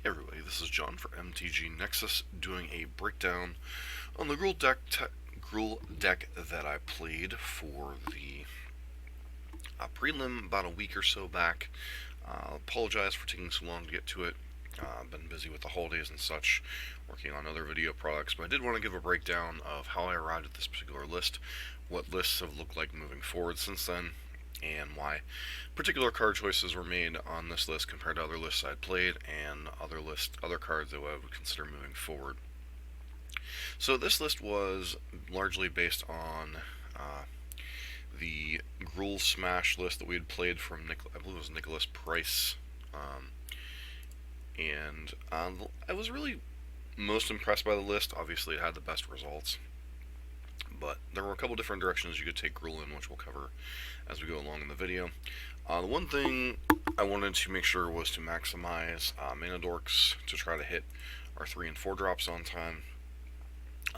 Hey everybody, this is John for MTG Nexus doing a breakdown on the Gruel deck that I played for the prelim about a week or so back. Apologize for taking so long to get to it. I've been busy with the holidays and such, working on other video products, but I did want to give a breakdown of how I arrived at this particular list, what lists have looked like moving forward since then, and why particular card choices were made on this list compared to other lists I'd played and other cards that I would consider moving forward. So this list was largely based on the Gruel Smash list that we had played from I believe it was Nicholas Price, and I was really most impressed by the list. Obviously, it had the best results, but there were a couple different directions you could take Gruel in, which we'll cover as we go along in the video. The one thing I wanted to make sure was to maximize mana dorks to try to hit our 3 and 4 drops on time.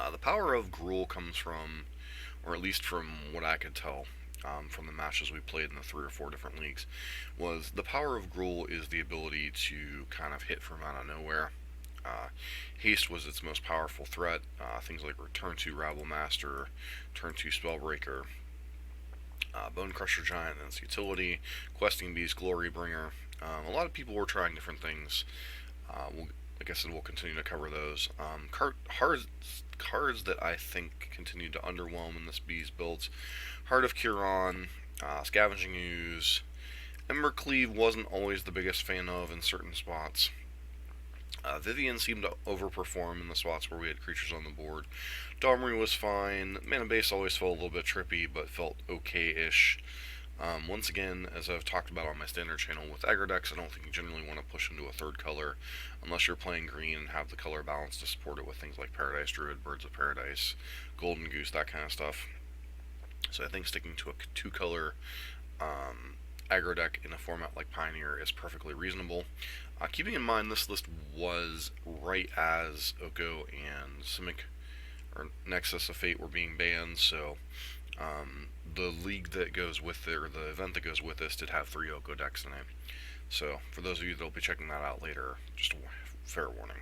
The power of Gruel comes from, or at least from what I could tell from the matches we played in the 3 or 4 different leagues, was the power of Gruel is the ability to kind of hit from out of nowhere. Haste was its most powerful threat. Things like Turn 2 Rabble Master, Turn 2 Spellbreaker, Bone Crusher Giant and its utility, Questing Beast, Glory Bringer. A lot of people were trying different things. Like I said, we'll continue to cover those. Cards that I think continue to underwhelm in this Bees build: Heart of Curon, Scavenging Ooze. Embercleave wasn't always the biggest fan of in certain spots. Vivien seemed to overperform in the spots where we had creatures on the board. Domri was fine. Mana base always felt a little bit trippy, but felt okay-ish. Once again, as I've talked about on my standard channel, with aggro decks, I don't think you generally want to push into a third color unless you're playing green and have the color balance to support it with things like Paradise Druid, Birds of Paradise, Golden Goose, that kind of stuff. So I think sticking to a two-color aggro deck in a format like Pioneer is perfectly reasonable. Keeping in mind this list was right as Oko and Simic, or Nexus of Fate, were being banned, so the league that goes with it, or the event that goes with this, did have 3 Oko decks in it. So for those of you that will be checking that out later, just a fair warning.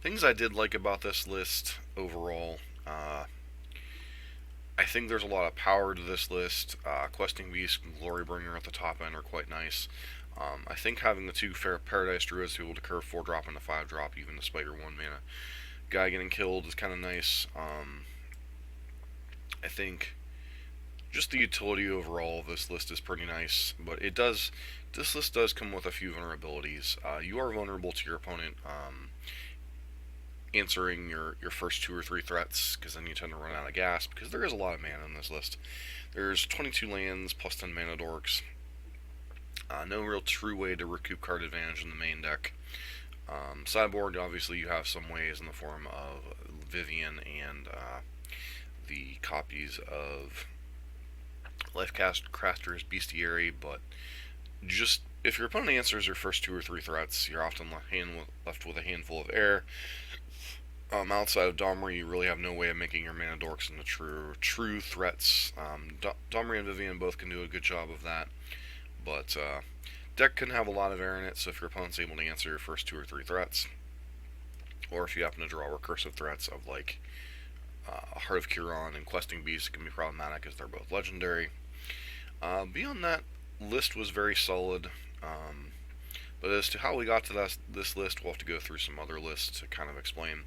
Things I did like about this list overall: I think there's a lot of power to this list. Questing Beast and Glorybringer at the top end are quite nice. I think having the 2 Paradise Druids to be able to curve 4-drop into 5-drop, even despite your 1 mana guy getting killed, is kind of nice. I think just the utility overall of this list is pretty nice, but this list does come with a few vulnerabilities. You are vulnerable to your opponent answering your first 2 or 3 threats, because then you tend to run out of gas, because there is a lot of mana in this list. There's 22 lands plus 10 mana dorks. No real true way to recoup card advantage in the main deck. Sideboard, obviously you have some ways in the form of Vivien and the copies of Lifecrafters Bestiary, but just if your opponent answers your first 2 or 3 threats, you're often left with a handful of air. Outside of Domri, you really have no way of making your mana dorks into true threats. Domri and Vivien both can do a good job of that, but deck can have a lot of air in it, so if your opponent's able to answer your first 2 or 3 threats, or if you happen to draw recursive threats of like Heart of Curon and Questing Beast, it can be problematic as they're both legendary. Beyond that, list was very solid. But as to how we got to this list, we'll have to go through some other lists to kind of explain.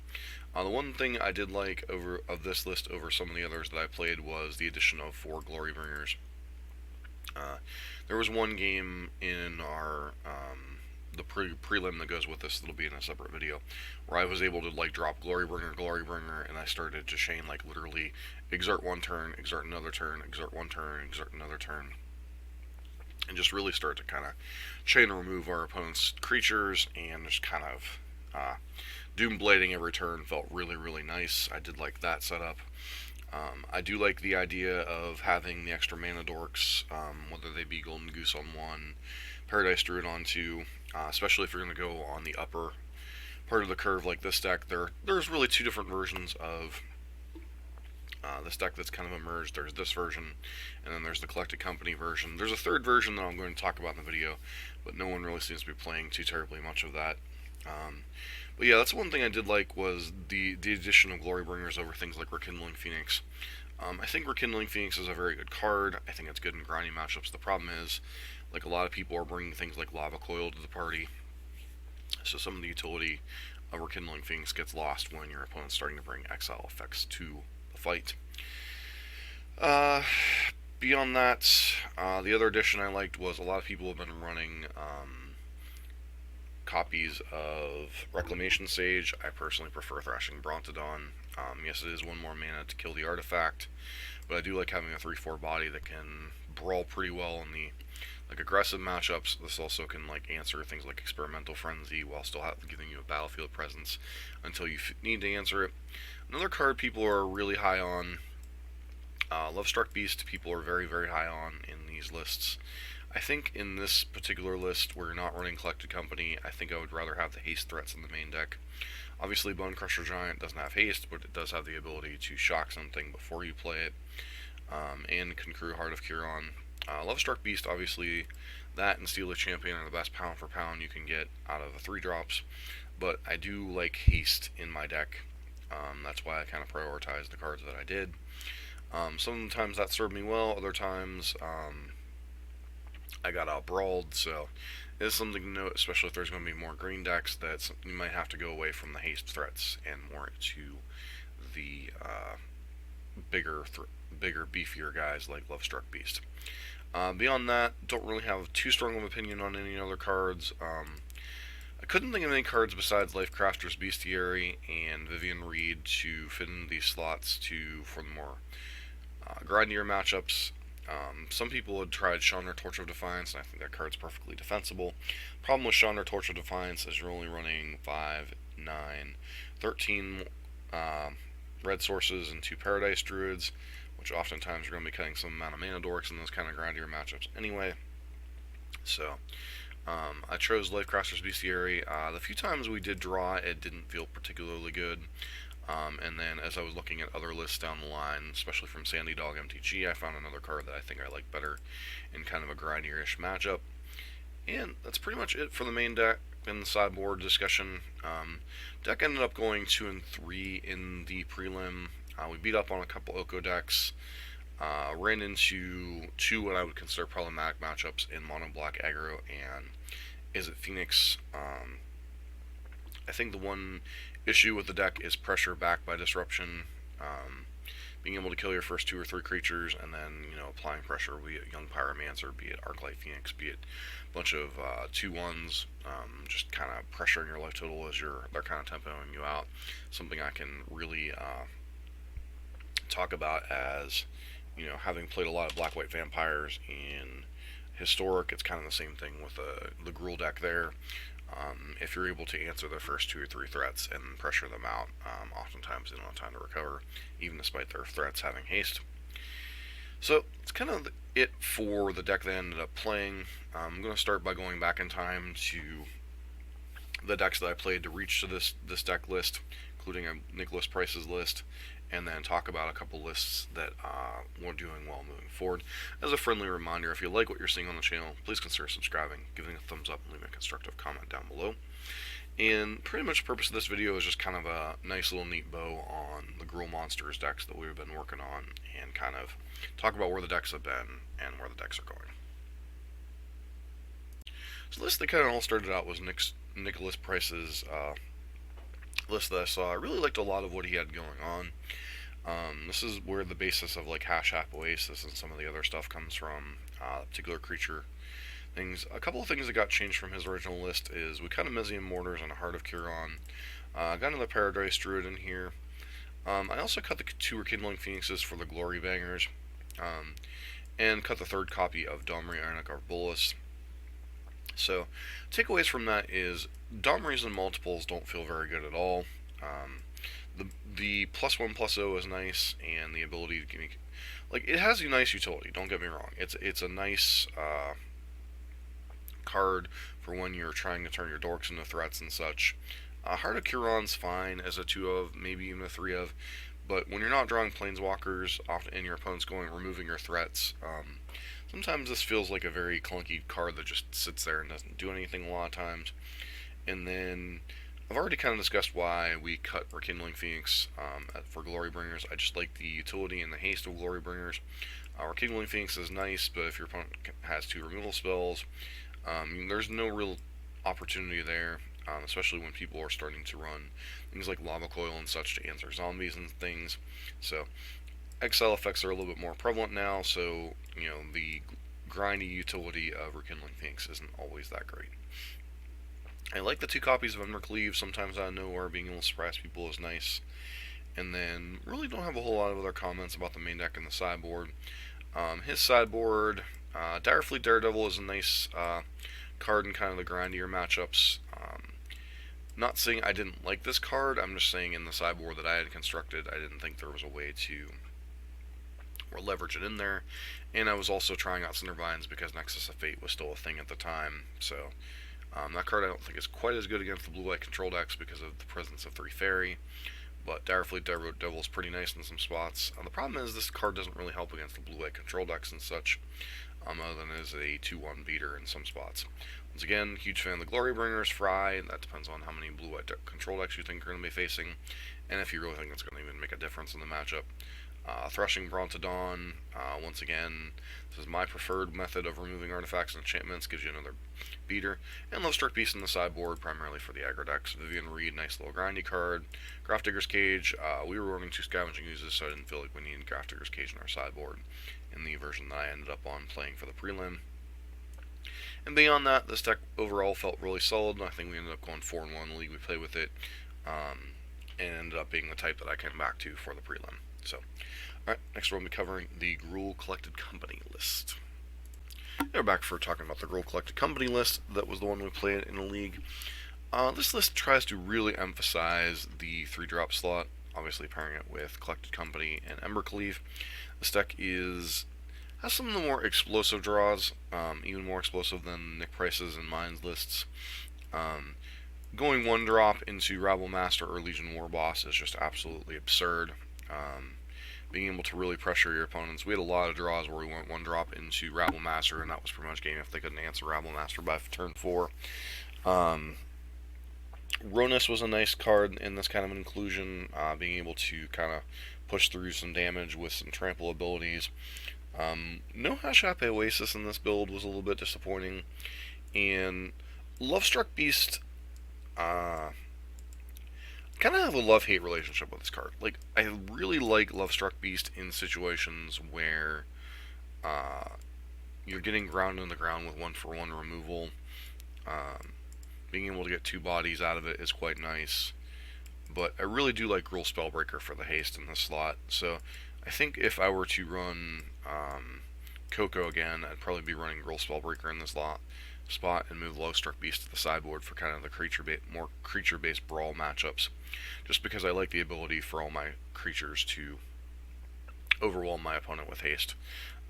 The one thing I did like of this list over some of the others that I played was the addition of 4 Glorybringers. There was one game in our the prelim that goes with this, that'll be in a separate video, where I was able to like drop Glorybringer, and I started to chain like literally exert 1 turn, exert another turn, exert 1 turn, exert another turn, and just really start to kind of chain remove our opponent's creatures, and just kind of doom blading every turn felt really, really nice. I did like that setup. I do like the idea of having the extra mana dorks, whether they be Golden Goose on 1, Paradise Druid on 2, especially if you're going to go on the upper part of the curve like this deck. There's really 2 different versions of This deck that's kind of emerged. There's this version, and then there's the Collected Company version. There's a third version that I'm going to talk about in the video, but no one really seems to be playing too terribly much of that. But yeah, that's one thing I did like was the addition of Glorybringers over things like Rekindling Phoenix. I think Rekindling Phoenix is a very good card. I think it's good in grinding matchups. The problem is, like, a lot of people are bringing things like Lava Coil to the party, so some of the utility of Rekindling Phoenix gets lost when your opponent's starting to bring exile effects to the fight. Beyond that, the other addition I liked was a lot of people have been running copies of Reclamation Sage. I personally prefer Thrashing Brontodon. Yes, it is one more mana to kill the artifact, but I do like having a 3/4 body that can brawl pretty well in the aggressive matchups. This also can answer things like Experimental Frenzy while still giving you a battlefield presence until you need to answer it. Another card people are really high on, Lovestruck Beast, people are very, very high on in these lists. I think in this particular list, where you're not running Collected Company, I think I would rather have the haste threats in the main deck. Obviously, Bone Crusher Giant doesn't have haste, but it does have the ability to shock something before you play it, and can crew Heart of Curon. Lovestruck Beast, obviously, that and Steel the Champion are the best pound for pound you can get out of the 3-drops, but I do like haste in my deck. That's why I kind of prioritized the cards that I did. Sometimes that served me well, other times I got out-brawled, so it's something to note, especially if there's going to be more green decks, that you might have to go away from the haste threats and more to the bigger, beefier guys like Lovestruck Beast. Beyond that, don't really have too strong of an opinion on any other cards. I couldn't think of any cards besides Lifecrafter's Bestiary and Vivian Reed to fit in these slots for the more grindier matchups. Some people had tried Chandra Torch of Defiance, and I think that card's perfectly defensible. Problem with Chandra Torch of Defiance is you're only running 5, 9, 13 red sources and 2 Paradise Druids, which oftentimes you're going to be cutting some amount of mana dorks in those kind of grindier matchups anyway. So, I chose Lifecrafter's Bestiary. The few times we did draw, it didn't feel particularly good. And then as I was looking at other lists down the line, especially from Sandy Dog MTG, I found another card that I think I like better in kind of a grindier-ish matchup. And that's pretty much it for the main deck and the sideboard discussion. Deck ended up going 2 and 3 in the prelim. We beat up on a couple Oko decks. Ran into 2 what I would consider problematic matchups in Mono Black Aggro and Is It Phoenix. I think the one issue with the deck is pressure backed by disruption. Being able to kill your first 2 or 3 creatures and then, applying pressure, be it Young Pyromancer, be it Arclight Phoenix, be it a bunch of 2/1s, just kind of pressuring your life total as they're kind of tempoing you out. Something I can really talk about as, having played a lot of Black-White Vampires in Historic. It's kind of the same thing with the Gruel deck there. If you're able to answer the first 2 or 3 threats and pressure them out, oftentimes they don't have time to recover, even despite their threats having haste. So, it's kind of it for the deck that I ended up playing. I'm going to start by going back in time to the decks that I played to reach to this deck list, including a Nicholas Price's list, and then talk about a couple lists that we're doing well moving forward. As a friendly reminder, if you like what you're seeing on the channel, please consider subscribing, giving a thumbs up, and leaving a constructive comment down below. And pretty much the purpose of this video is just kind of a nice little neat bow on the Gruel Monsters decks that we've been working on, and kind of talk about where the decks have been and where the decks are going. So the list that kind of all started out was Nicholas Price's list that I saw. I really liked a lot of what he had going on. This is where the basis of Hash Hap Oasis and some of the other stuff comes from, particular creature things. A couple of things that got changed from his original list is we cut a Mezium Mortars and a Heart of Curon. Got another Paradise Druid in here. I also cut the 2 Rekindling Phoenixes for the Glory Bangers, and cut the 3rd copy of Domri Ionic Arbolus. So, takeaways from that is Domries and multiples don't feel very good at all. The +1/+0 is nice, and the ability to give me, it has a nice utility. Don't get me wrong. It's a nice card for when you're trying to turn your dorks into threats and such. Heart of Curon's fine as a 2 of, maybe even a 3 of, But when you're not drawing planeswalkers, often and your opponent's going removing your threats, sometimes this feels like a very clunky card that just sits there and doesn't do anything a lot of times. And then I've already kind of discussed why we cut Rekindling Phoenix for Glory Bringers. I just like the utility and the haste of Glory Bringers. Rekindling Phoenix is nice, but if your opponent has 2 removal spells, there's no real opportunity there, especially when people are starting to run things like Lava Coil and such to answer zombies and things. So exile effects are a little bit more prevalent now, so the grindy utility of Rekindling Phoenix isn't always that great. I like the 2 copies of Embercleave. Sometimes out of nowhere, being able to surprise people is nice. And then really don't have a whole lot of other comments about the main deck and the sideboard. His sideboard, Direfleet Daredevil is a nice card in kind of the grindier matchups. Not saying I didn't like this card, I'm just saying in the sideboard that I had constructed, I didn't think there was a way to leverage it in there. And I was also trying out Cindervines because Nexus of Fate was still a thing at the time, so that card I don't think is quite as good against the blue-white control decks because of the presence of 3 Fairy, but Direfleet Daredevil is pretty nice in some spots. The problem is this card doesn't really help against the blue-white control decks and such, other than as a 2-1 beater in some spots. Once again, huge fan of the Glory Bringers, Fry. That depends on how many blue-white control decks you think you're going to be facing, and if you really think it's going to even make a difference in the matchup. Threshing Brontodon, once again, this is my preferred method of removing artifacts and enchantments, gives you another beater. And Lovestruck Beast in the sideboard, primarily for the aggro decks. Vivian Reed, nice little grindy card. Grafdigger's Cage, we were running 2 Scavenging Oozes, so I didn't feel like we needed Grafdigger's Cage in our sideboard in the version that I ended up on playing for the prelim. And beyond that, this deck overall felt really solid. I think we ended up going 4-1 in the league we played with it, and ended up being the type that I came back to for the prelim. So, alright, next we're going to be covering the Gruul Collected Company list. We're back for talking about the Gruul Collected Company list. That was the one we played in the league. This list tries to really emphasize the 3-drop slot, obviously pairing it with Collected Company and Embercleave. This deck has some of the more explosive draws, even more explosive than Nick Price's and mine's lists. Going 1-drop into Rabble Master or Legion War Boss is just absolutely absurd. Being able to really pressure your opponents. We had a lot of draws where we went 1-drop into Rabble Master, and that was pretty much game if they couldn't answer Rabble Master by turn 4. Ronus was a nice card in this kind of inclusion, being able to kind of push through some damage with some trample abilities. No Hashape Oasis in this build was a little bit disappointing, and Lovestruck Beast, kind of have a love-hate relationship with this card. Like, I really like Lovestruck Beast in situations where you're getting ground in the ground with 1-for-1 removal. Being able to get 2 bodies out of it is quite nice. But I really do like Gruul Spellbreaker for the haste in this slot. So I think if I were to run Coco again, I'd probably be running Gruul Spellbreaker in this spot and move Lovestruck Beast to the sideboard for kind of the more creature-based brawl matchups, just because I like the ability for all my creatures to overwhelm my opponent with haste.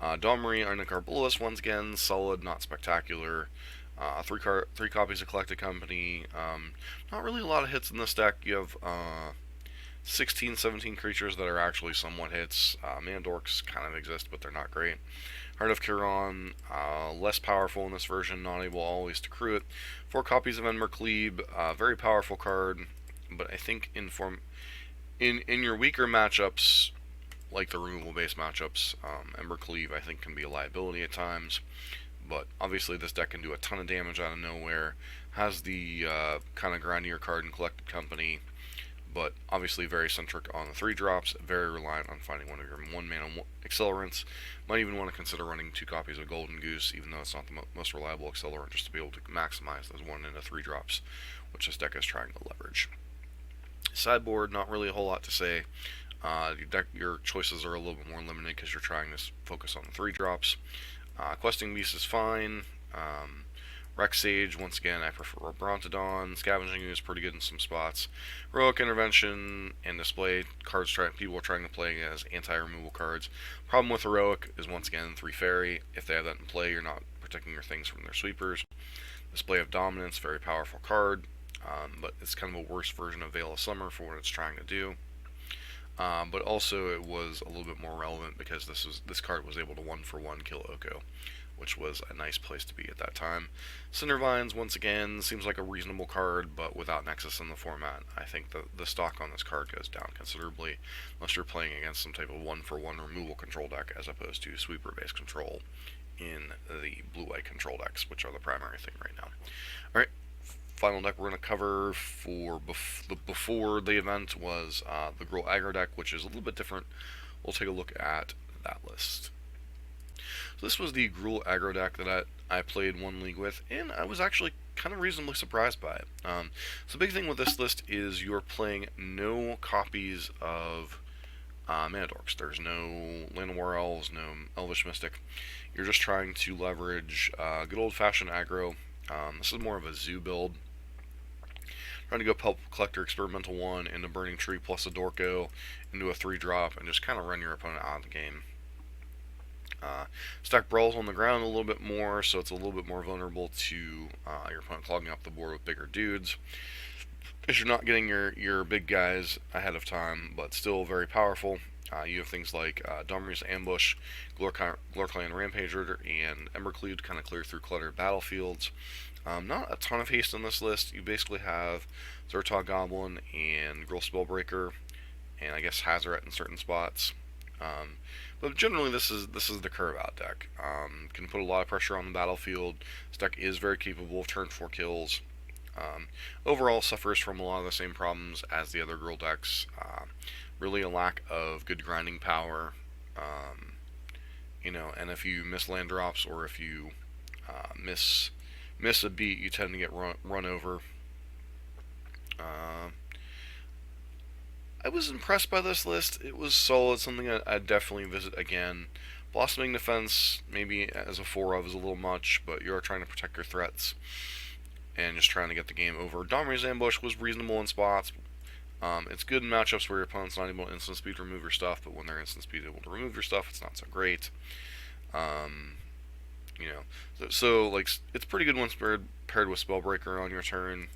Domri, Arnicarbolus, once again, solid, not spectacular. 3 copies of Collected Company. Not really a lot of hits in this deck. You have 16, 17 creatures that are actually somewhat hits. Mandorks kind of exist, but they're not great. Heart of Kiron, less powerful in this version, not able always to crew it. 4 copies of Embercleave, very powerful card, but I think in your weaker matchups, like the removal-based matchups, Embercleave I think can be a liability at times. But obviously this deck can do a ton of damage out of nowhere, has the kind of grindier card in Collected Company, but obviously very centric on the 3-drops, very reliant on finding one of your 1-mana accelerants. Might even want to consider running 2 copies of Golden Goose, even though it's not the most reliable accelerant, just to be able to maximize those 1 into 3-drops, which this deck is trying to leverage. Sideboard, not really a whole lot to say. Your choices are a little bit more limited because you're trying to focus on the 3-drops. Questing Beast is fine. Rex Sage, once again, I prefer Brontodon. Scavenging is pretty good in some spots. Heroic Intervention and Display cards people are trying to play as anti-removal cards. Problem with Heroic is, once again, 3 Fairy. If they have that in play, you're not protecting your things from their sweepers. Display of Dominance, very powerful card, but it's kind of a worse version of Veil of Summer for what it's trying to do. but also it was a little bit more relevant because this card was able to 1-for-1 kill Oko, which was a nice place to be at that time. Cindervines, once again, seems like a reasonable card, but without Nexus in the format, I think the stock on this card goes down considerably, unless you're playing against some type of 1-for-1 removal control deck, as opposed to sweeper-based control in the blue-white control decks, which are the primary thing right now. Alright, final deck we're going to cover for before the event was the Gruul Aggro deck, which is a little bit different. We'll take a look at that list. So this was the Gruul Aggro deck that I played one league with, and I was actually kind of reasonably surprised by it. So the big thing with this list is you're playing no copies of Mana Dorks. There's no Land of War Elves, no Elvish Mystic. You're just trying to leverage good old-fashioned aggro. This is more of a zoo build. Trying to go Pulp Collector Experimental 1 into Burning Tree plus a Dorko into a 3-drop and just kind of run your opponent out of the game. Stack Brawls on the ground a little bit more, so it's a little bit more vulnerable to your opponent clogging up the board with bigger dudes. Because you're not getting your big guys ahead of time, but still very powerful. You have things like Domri's Ambush, Glorclan Rampager, and Embercleave to kind of clear through cluttered battlefields. Not a ton of haste on this list. You basically have Zertog Goblin and Gruul Spellbreaker, and I guess Hazoret in certain spots. But generally, this is the curve out deck. Can put a lot of pressure on the battlefield. This deck is very capable of turn 4 kills. Overall, suffers from a lot of the same problems as the other Gruul decks. Really a lack of good grinding power. And if you miss land drops or if you miss a beat, you tend to get run over. I was impressed by this list. It was solid, something I'd definitely visit again. Blossoming Defense, maybe as a 4 of, is a little much, but you're trying to protect your threats and just trying to get the game over. Domri's Ambush was reasonable in spots. It's good in matchups where your opponent's not able to instant speed remove your stuff, but when they're instant speed able to remove your stuff, it's not so great. So like it's pretty good when paired with Spellbreaker on your turn,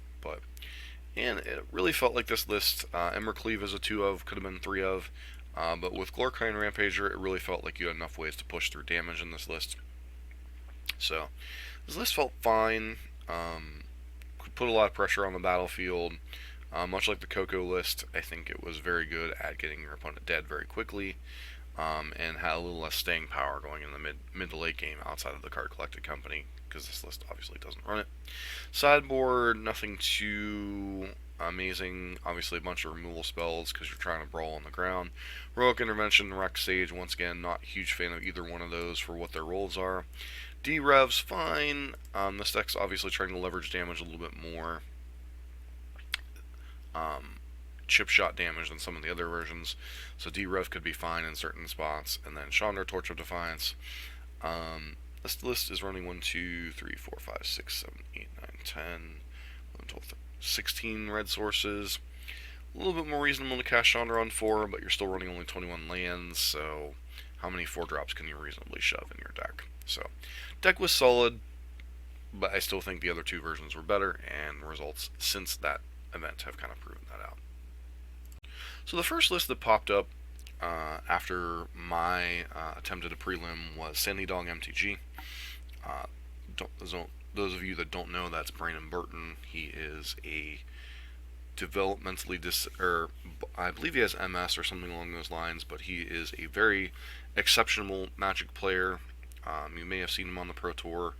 and it really felt like this list, Embercleave is a 2 of, could have been 3 of, but with Glorclan Rampager, it really felt like you had enough ways to push through damage in this list. So, this list felt fine, could put a lot of pressure on the battlefield. Much like the Coco list, I think it was very good at getting your opponent dead very quickly, and had a little less staying power going in the mid to late game outside of the card collected company, because this list obviously doesn't run it. Sideboard, nothing too amazing. Obviously a bunch of removal spells because you're trying to brawl on the ground. Heroic Intervention, Rec Sage, once again, not a huge fan of either one of those for what their roles are. D-Rev's fine. This deck's obviously trying to leverage damage a little bit more. Chip shot damage than some of the other versions, so D-Rev could be fine in certain spots. And then Chandra, Torch of Defiance. This list is running 1, 2, 3, 4, 5, 6, 7, 8, 9, 10, 11, 12, 13, 16 red sources. A little bit more reasonable to cast Chandra on 4, but you're still running only 21 lands, so how many 4-drops can you reasonably shove in your deck? So, deck was solid, but I still think the other 2 versions were better, and the results since that event have kind of proven that out. So the first list that popped up after my attempt at a prelim was Sandy Dog MTG. Those of you that don't know, that's Brandon Burton. He is a developmentally I believe he has MS or something along those lines, but he is a very exceptional Magic player. You may have seen him on the Pro Tour.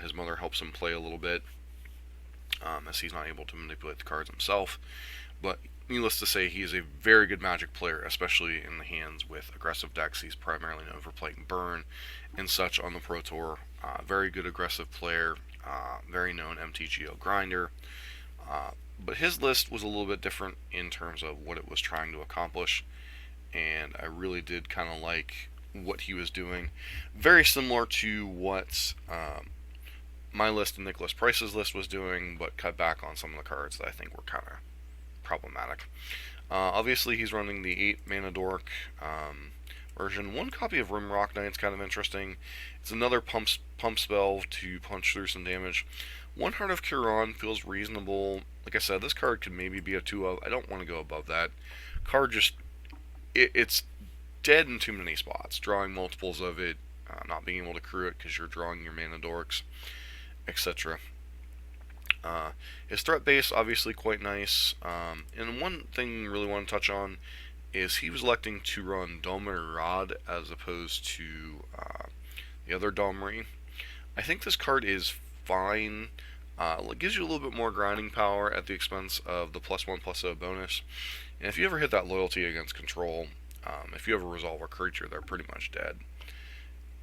His mother helps him play a little bit, as he's not able to manipulate the cards himself. But needless to say, he is a very good Magic player, especially in the hands with aggressive decks. He's primarily known for playing Burn and such on the Pro Tour. Very good aggressive player, very known MTGO grinder. But his list was a little bit different in terms of what it was trying to accomplish, and I really did kind of like what he was doing. Very similar to what my list and Nicholas Price's list was doing, but cut back on some of the cards that I think were kind of problematic. Obviously, he's running the 8 mana Dork version. 1 copy of Rimrock Knight's kind of interesting. It's another pump spell to punch through some damage. 1 Heart of Curon feels reasonable. Like I said, this card could maybe be a 2 of. I don't want to go above that. Card just it's dead in too many spots. Drawing multiples of it, not being able to crew it because you're drawing your mana dorks, etc. His threat base, obviously quite nice. And one thing I really want to touch on is he was electing to run Domri Rod as opposed to the other Domri. I think this card is fine. It gives you a little bit more grinding power at the expense of the +1/+0 bonus. And if you ever hit that loyalty against control, if you ever resolve a creature, they're pretty much dead.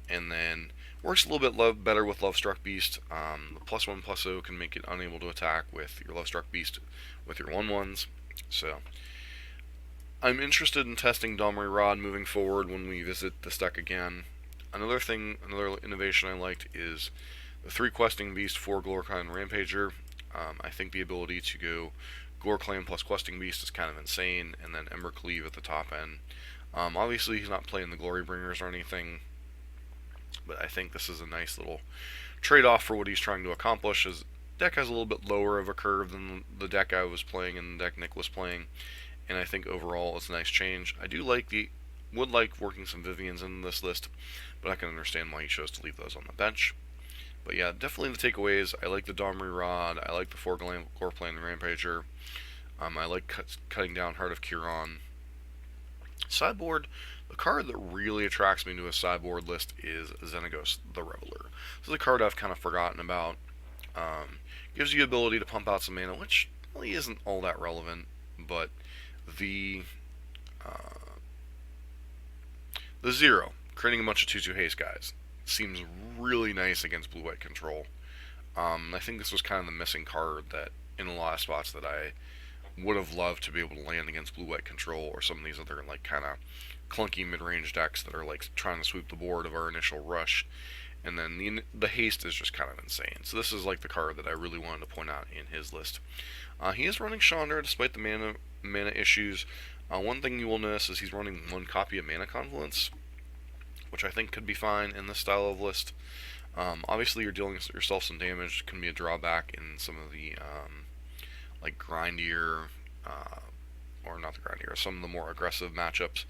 And then works a little bit better with Lovestruck Beast. The +1/+0 can make it unable to attack with your Lovestruck Beast with your 1/1s. So I'm interested in testing Domri Rod moving forward when we visit this deck again. Another innovation I liked is the 3 Questing Beast, 4 Glorkine Rampager. I think the ability to go Glorclan plus Questing Beast is kind of insane, and then Ember Cleave at the top end. Obviously, he's not playing the Glory Bringers or anything, but I think this is a nice little trade-off for what he's trying to accomplish. His deck has a little bit lower of a curve than the deck I was playing and the deck Nick was playing, and I think overall it's a nice change. I would like working some Vivians in this list, but I can understand why he chose to leave those on the bench. But yeah, definitely the takeaways. I like the Domri Rod. I like the 4 Glorclan Rampager. I like cutting down Heart of Kiran. Sideboard, the card that really attracts me to a sideboard list is Xenakis the Reveler. This is a card I've kind of forgotten about. Gives you the ability to pump out some mana, which really isn't all that relevant, but the 0, creating a bunch of 2/2 haste guys, seems really nice against blue-white control. I think this was kind of the missing card that in a lot of spots that I would have loved to be able to land against blue-white control or some of these other like kind of clunky mid-range decks that are like trying to sweep the board of our initial rush. And then the haste is just kind of insane. So this is like the card that I really wanted to point out in his list. He is running Chandra despite the mana issues. One thing you will notice is he's running 1 copy of Mana Confluence, which I think could be fine in this style of list. Obviously, you're dealing yourself some damage. It can be a drawback in some of the like grindier, or not the grindier, some of the more aggressive matchups.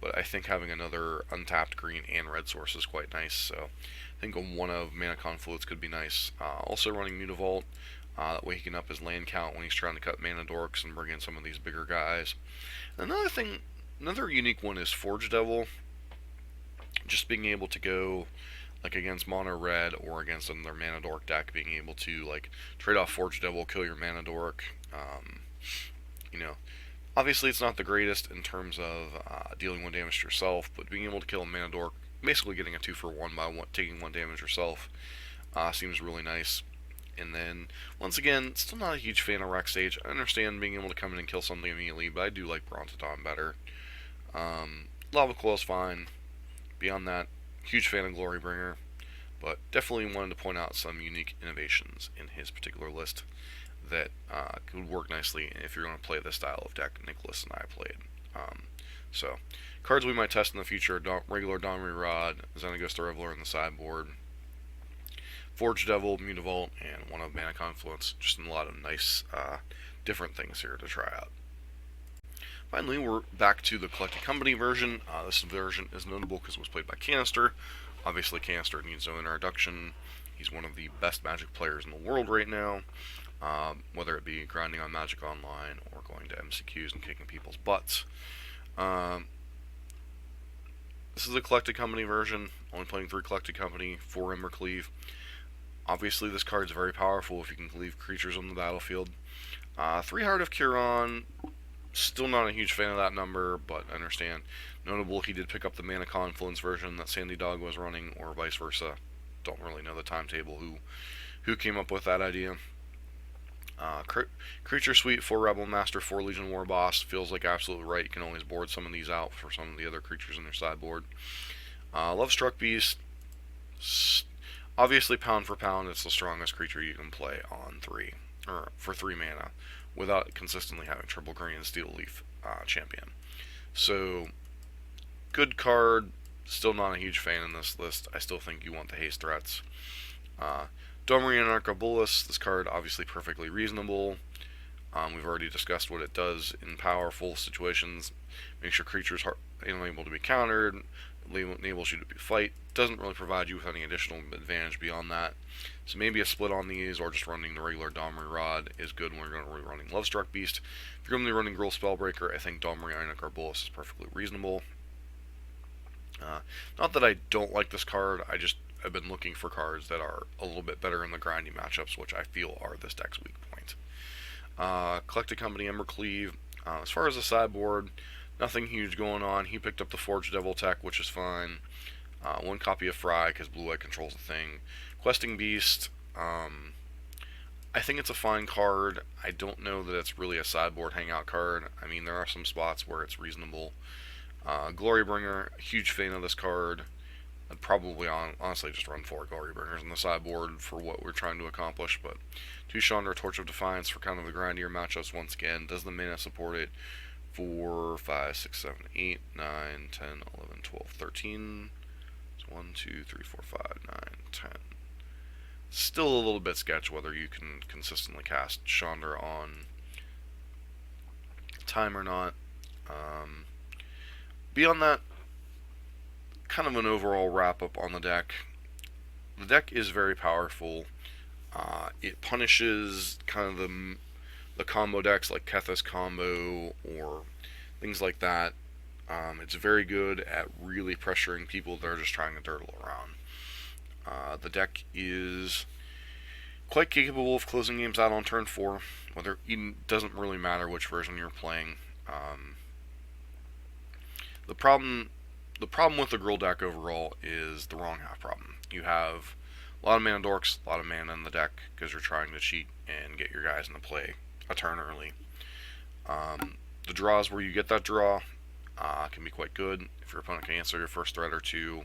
But I think having another untapped green and red source is quite nice. So I think one of Mana Confluence could be nice. Also running Mutavault. That way he can up his land count when he's trying to cut mana dorks and bring in some of these bigger guys. Another unique one is Forge Devil. Just being able to go like against mono red or against another mana dork deck, being able to like trade off Forge Devil, kill your mana dork. Obviously it's not the greatest in terms of dealing 1 damage to yourself, but being able to kill a mana dork, basically getting a 2-for-1 by taking 1 damage yourself, seems really nice. And then, once again, still not a huge fan of Reclamation Sage. I understand being able to come in and kill something immediately, but I do like Brontodon better. Lava Coil's fine. Beyond that, huge fan of Glorybringer. But definitely wanted to point out some unique innovations in his particular list that could work nicely if you're going to play the style of deck Nicholas and I played. So, cards we might test in the future are regular Domri Rod, Xenakis the Reveler in the sideboard, Forge Devil, Mutavault, and 1 of Mana Confluence. Just a lot of nice different things here to try out. Finally, we're back to the Collected Company version. This version is notable because it was played by Canister. Obviously, Canister needs no introduction. He's one of the best Magic players in the world right now, whether it be grinding on Magic Online or going to MCQs and kicking people's butts. This is a Collected Company version, only playing 3 Collected Company, 4 Ember Cleave. Obviously, this card is very powerful if you can cleave creatures on the battlefield. 3 Heart of Kiran, still not a huge fan of that number, but I understand. Notable, he did pick up the Mana Confluence version that Sandy Dog was running, or vice versa. Don't really know the timetable who came up with that idea. Creature Suite, 4 Rebel Master, 4 Legion War Boss, feels like absolutely right. You can always board some of these out for some of the other creatures in their sideboard. Lovestruck Beast, obviously pound for pound, it's the strongest creature you can play on 3, or for 3 mana, without consistently having triple green and steel leaf champion. So, good card, still not a huge fan in this list. I still think you want the haste threats. Domri and Arcabolus, this card obviously perfectly reasonable. We've already discussed what it does in powerful situations. Makes your creatures unable to be countered, enables you to fight. Doesn't really provide you with any additional advantage beyond that. So maybe a split on these, or just running the regular Domri Rod is good when we're going to be running Lovestruck Beast. If you're going to be running Gruul Spellbreaker, I think Domri Ionic Arbolus is perfectly reasonable. Not that I don't like this card, I've been looking for cards that are a little bit better in the grindy matchups, which I feel are this deck's weak point. Collected Company Embercleave. As far as the sideboard, nothing huge going on. He picked up the Forge Devil tech, which is fine. One copy of Fry, because Blue-White controls the thing. Questing Beast. I think it's a fine card. I don't know that it's really a sideboard hangout card. I mean, there are some spots where it's reasonable. Glorybringer, huge fan of this card. I'd probably honestly just run 4 Glorybringers on the sideboard for what we're trying to accomplish, but 2 Chandra, Torch of Defiance for kind of the grindier matchups once again. Does the mana support it? 4, 5, 6, 7, 8, 9, 10, 11, 12, 13. So 1, 2, 3, 4, 5, 9, 10. Still a little bit sketch whether you can consistently cast Chandra on time or not. Beyond that, kind of an overall wrap-up on the deck. The deck is very powerful. It punishes kind of the combo decks like Kethis combo or things like that. It's very good at really pressuring people that are just trying to dirtle around. The deck is quite capable of closing games out on turn 4. Whether it doesn't really matter which version you're playing. The problem with the Gruul deck overall is the wrong half problem. You have a lot of mana dorks, a lot of mana in the deck because you're trying to cheat and get your guys into play a turn early. The draws where you get that draw can be quite good. If your opponent can answer your first threat or two,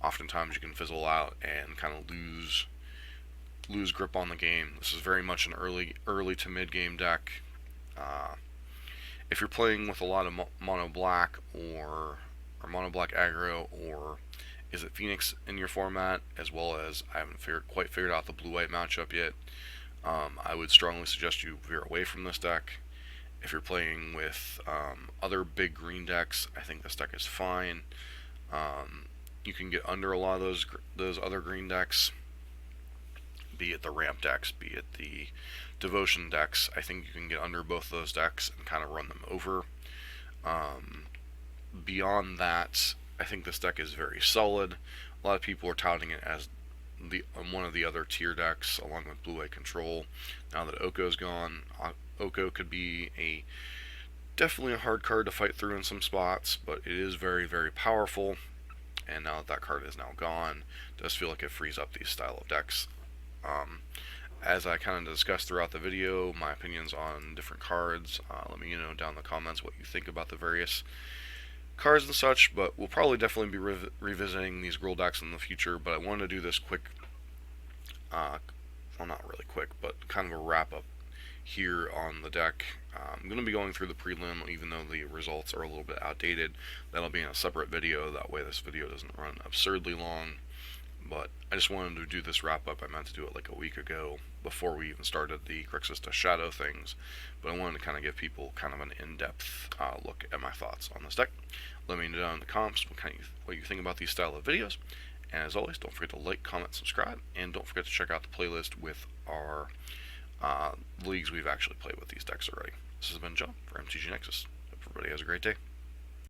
oftentimes you can fizzle out and kind of lose grip on the game. This is very much an early to mid game deck. If you're playing with a lot of mono black or mono black aggro, or is it Phoenix in your format, as well as I haven't quite figured out the blue-white matchup yet, I would strongly suggest you veer away from this deck. If you're playing with other big green decks, I think this deck is fine. You can get under a lot of those other green decks, be it the ramp decks, be it the devotion decks. I think you can get under both of those decks and kind of run them over. Beyond that, I think this deck is very solid. A lot of people are touting it as one of the other tier decks, along with blue-white control. Now that Oko's gone, Oko could be definitely a hard card to fight through in some spots, but it is very, very powerful. And now that that card is now gone, it does feel like it frees up these style of decks. As I kind of discussed throughout the video, my opinions on different cards. Let me know down in the comments what you think about the various cards and such, but we'll probably definitely be revisiting these Gruul decks in the future, but I wanted to do this quick, well, not really quick, but kind of a wrap-up here on the deck. I'm going to be going through the prelim, even though the results are a little bit outdated. That'll be in a separate video, that way this video doesn't run absurdly long. But I just wanted to do this wrap-up. I meant to do it like a week ago, before we even started the Grixis to Shadow things. But I wanted to kind of give people kind of an in-depth look at my thoughts on this deck. Let me know down in the comments what you think about these style of videos. And as always, don't forget to like, comment, subscribe, and don't forget to check out the playlist with our leagues we've actually played with these decks already. This has been John for MTG Nexus. Hope everybody has a great day.